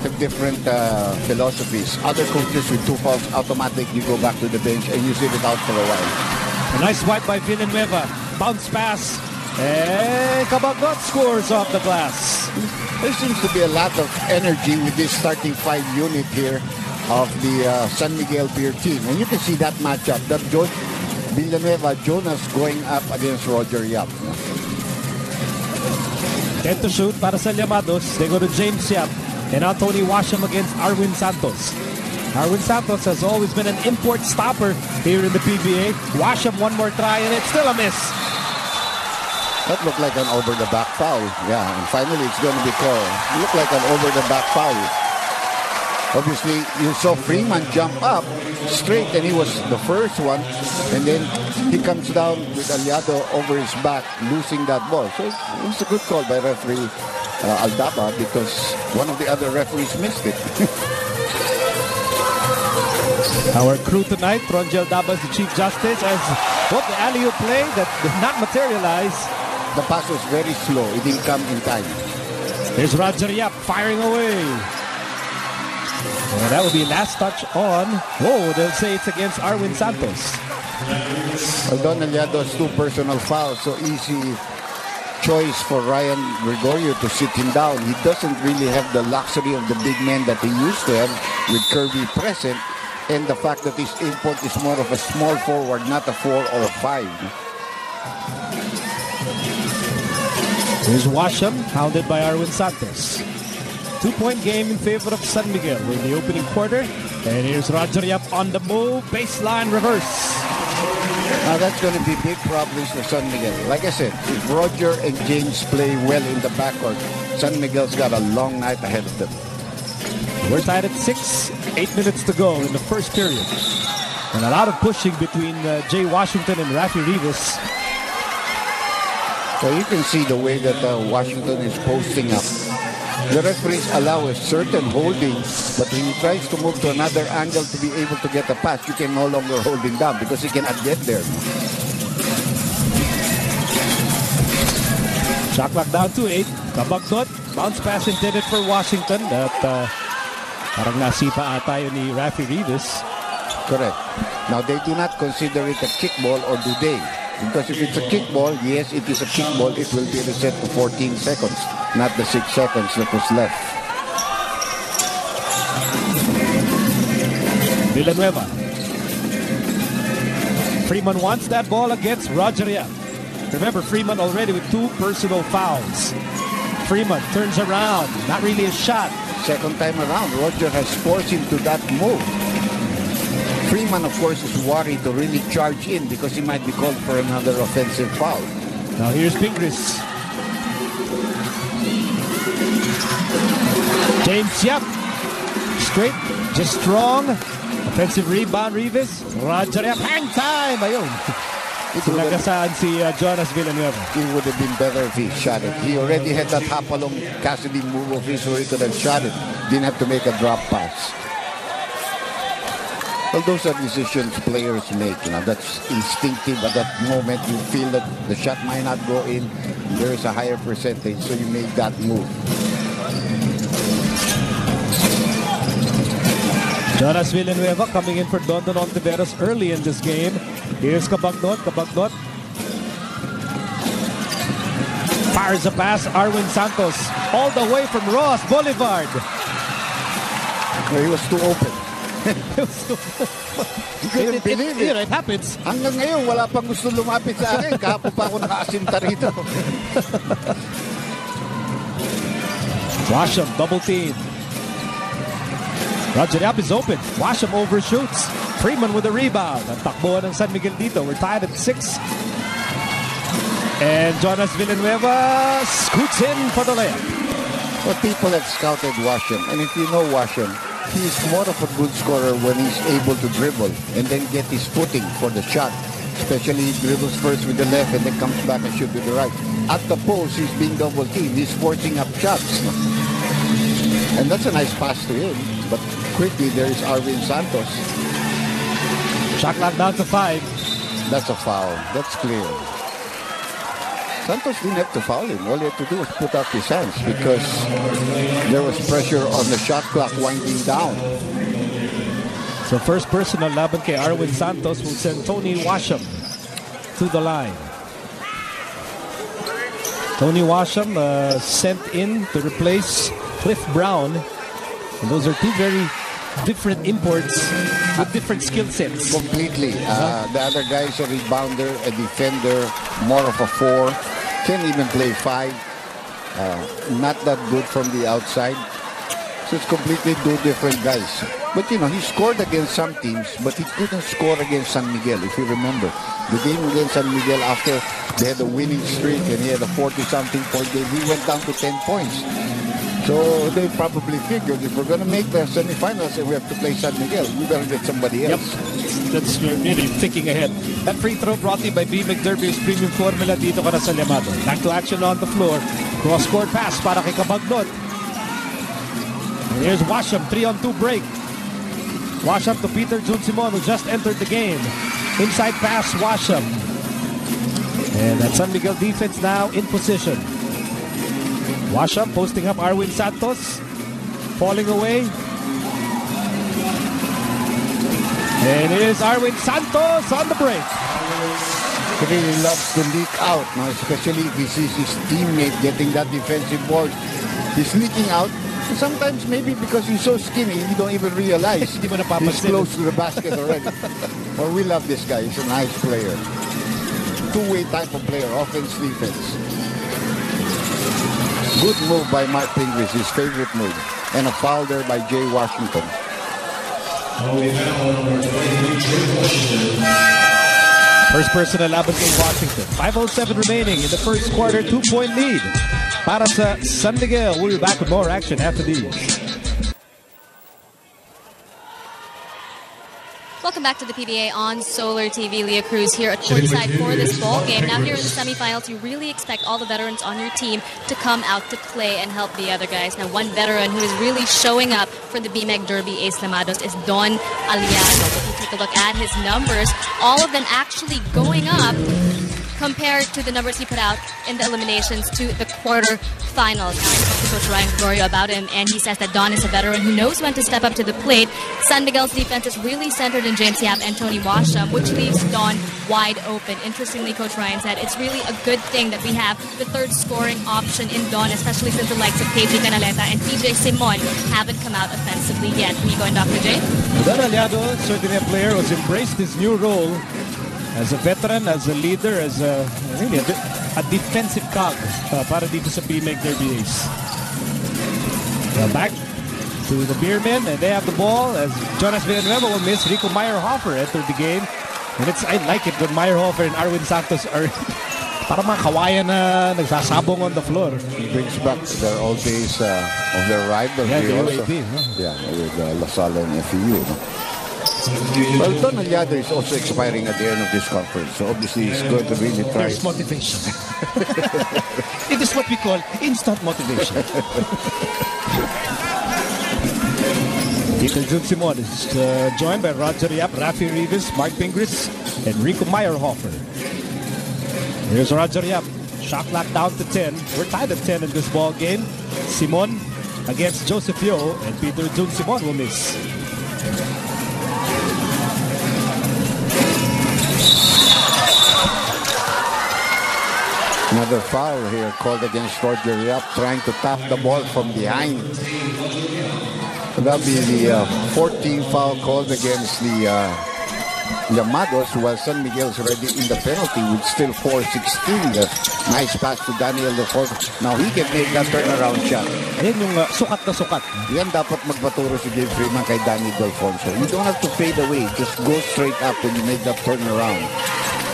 have different philosophies. Other coaches with 2 fouls, automatic, you go back to the bench and you sit it out for a while. A nice wipe by Villanueva. Bounce pass. And Cabagot scores off the glass. There seems to be a lot of energy with this starting 5 unit here of the San Miguel Beer team. And you can see that matchup. That Villanueva, Jonas going up against Roger Yap. 10 to shoot para sa Llamados. They go to James Yap. And now Tony Washam against Arwind Santos. Arwind Santos has always been an import stopper here in the PBA. Washam one more try and it's still a miss. That looked like an over-the-back foul. Yeah, and finally it's going to be called. It looked like an over-the-back foul. Obviously, you saw Freeman jump up straight and he was the first one. And then he comes down with Aliado over his back, losing that ball. So it was a good call by referee Aldapa because one of the other referees missed it. Our crew tonight, Ronjel Daba is the Chief Justice, as what the alley-oop play that did not materialize. The pass was very slow. It didn't come in time. There's Roger Yap firing away. And that will be last touch on. Whoa, they'll say it's against Arwind Santos. Don Aliado has 2 personal fouls, so easy choice for Ryan Gregorio to sit him down. He doesn't really have the luxury of the big men that he used to have with Kirby present, and the fact that his import is more of a small forward, not a 4 or a 5. Here's Washam, hounded by Arwind Santos. 2-point game in favor of San Miguel in the opening quarter. And here's Roger Yap on the move, baseline reverse. Now that's going to be big problems for San Miguel. Like I said, if Roger and James play well in the backcourt, San Miguel's got a long night ahead of them. We're tied at 6, 8 minutes to go in the first period. And a lot of pushing between Jay Washington and Rafi Rivas. So you can see the way that Washington is posting up. The referees allow a certain holding, but when he tries to move to another angle to be able to get a pass, you can no longer hold him down because he cannot get there. Shot clock down to 8. Kabagdot, bounce pass intended for Washington. That parang nasipa ata yun ni Rafi Rivas. Correct. Now they do not consider it a kickball, or do they? Because if it's a kickball, yes, it is a kickball. It will be reset to 14 seconds, not the 6 seconds that was left. Villanueva. Freeman wants that ball against Roger Yap. Remember, Freeman already with 2 personal fouls. Freeman turns around. Not really a shot. Second time around, Roger has forced him to that move. Freeman, of course, is worried to really charge in because he might be called for another offensive foul. Now here's Pingris. James Yap. Straight, just strong. Offensive rebound, Rivas. Roger Yap. Hang time! Ayun. Nagasaan si Jonas Villanueva. It would have been better if he shot it. He already had that hop-along Cassidy move of his where he could have shot it. Didn't have to make a drop pass. Well, those are decisions players make. You know, that's instinctive. At that moment, you feel that the shot might not go in. There is a higher percentage, so you make that move. Jonas Villanueva coming in for Dondon Hontiveros early in this game. Here's Cabagnot. Cabagnot fires a pass. Arwind Santos all the way from Ross Boulevard. No, he was too open. You couldn't believe it. It happens. Hanggang ngayon, wala pang gusto lumapit sa akin. Kahapon pa ako nakaasinta rito. Washam, double team. Roger Yap is open. Washam overshoots. Freeman with a rebound. Ang takbo ng San Miguel dito. We're tied at 6. And Jonas Villanueva scoots in for the layup. Well, people have scouted Washam. And if you know Washam, he's more of a good scorer when he's able to dribble and then get his footing for the shot. Especially he dribbles first with the left and then comes back and shoots with the right. At the post, he's being double teamed. He's forcing up shots. And that's a nice pass to him. But quickly, there is Arwind Santos. Shot clock down to 5. That's a foul. That's clear. Santos didn't have to foul him. All he had to do was put up his hands because there was pressure on the shot clock winding down. So first personal laban kay Arwind Santos will send Tony Washam to the line. Tony Washam sent in to replace Cliff Brown. And those are two very different imports with different skill sets. Completely. The other guy is a rebounder, a defender, more of a 4. Can't even play 5. Not that good from the outside. So it's completely two different guys. But you know, he scored against some teams, but he couldn't score against San Miguel, if you remember. The game against San Miguel, after they had a winning streak and he had a 40-something point game, he went down to 10 points. So they probably figured if we're going to make the semifinals and we have to play San Miguel, we better get somebody else. Yep. That's really thinking ahead. That free throw brought to you by BMAC Derby's premium formula. Dito ka na sa Llamado. Back to action on the floor. Cross-court pass para kay Cabagnot. Here's Washam, 3-on-2 break. Washam to Peter Jun Simon, who just entered the game. Inside pass, Washam. And that San Miguel defense now in position. Washam posting up Arwind Santos. Falling away. And it is Arwind Santos on the break. He really loves to leak out, no? Especially if he sees his teammate getting that defensive board. He's leaking out. Sometimes maybe because he's so skinny, you don't even realize he's close to the basket already. Well, we love this guy. He's a nice player. Two-way type of player, offense, defense. Good move by Mark Pingris, his favorite move. And a foul there by Jay Washington. First personal laban kay Washington. 5:07 remaining in the first quarter, 2-point lead. Para sa San Miguel, we'll be back with more action after these. Welcome back to the PBA on Solar TV. Leah Cruz here at courtside for this ball game. Now here in the semifinals, you really expect all the veterans on your team to come out to play and help the other guys. Now one veteran who is really showing up for the BMAC Derby Ace Lamados is Don Aliano. If you take a look at his numbers, all of them actually going up compared to the numbers he put out in the eliminations to the quarterfinals. Now, I spoke to Coach Ryan Gregorio about him, and he says that Don is a veteran who knows when to step up to the plate. San Miguel's defense is really centered in James Yap and Tony Washam, which leaves Don wide open. Interestingly, Coach Ryan said it's really a good thing that we have the third scoring option in Don, especially since the likes of KJ Canaleta and PJ Simon haven't come out offensively yet. Can you go in, Dr. J? Don Aliano, certainly a player who's embraced his new role as a veteran, as a leader, as really a defensive cog para dito sa BMAC Derby Ace. Back to the Beermen, and they have the ball as Jonas Villanueva will miss. Rico Meyerhofer entered the game. And I like it when Meyerhofer and Arwind Santos are parang mga kawayan na nagsasabong on the floor. It brings back their old days of their rivalry. Yeah, the UAP. Yeah, with La Salle and FEU. No? Well, Don Aliano is also expiring at the end of this conference, so obviously he's going to really try. There's motivation. It is what we call instant motivation. Peter Jun Simon is joined by Roger Yap, Rafi Rivas, Mark Pingris, and Rico Meyerhofer. Here's Roger Yap. Shot clock down to 10. We're tied at 10 in this ball game. Simon against Joseph Yo, and Peter Jun Simon will miss. Another foul here called against Roger Yap, trying to tap the ball from behind. That'll be the 14th foul called against the Llamados, while San Miguel's already in the penalty with still 4:16 left. Nice pass to Daniel Leforte. Now he can make that turnaround shot. Ayan yung sukat na sukat. Yan dapat magpaturo si Gabe Freeman kay Danny Delfonso. You don't have to fade away. Just go straight up when you make that turnaround.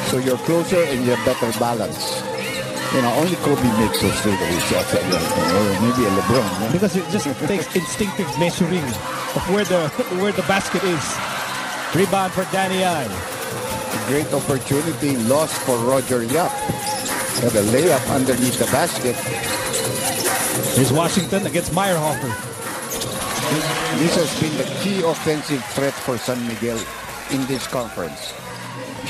So you're closer and you have better balance. You know, only Kobe makes those straightaway shots, or maybe a LeBron. Yeah? Because it just takes instinctive measuring of where the basket is. Rebound for Danny I. A great opportunity lost for Roger Yap. Got a layup underneath the basket. Here's Washington against Meyerhofer. This has been the key offensive threat for San Miguel in this conference.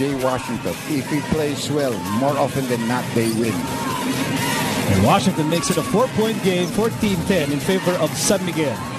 Jay Washington. If he plays well, more often than not, they win. And Washington makes it a 4-point game, 14-10 in favor of San Miguel.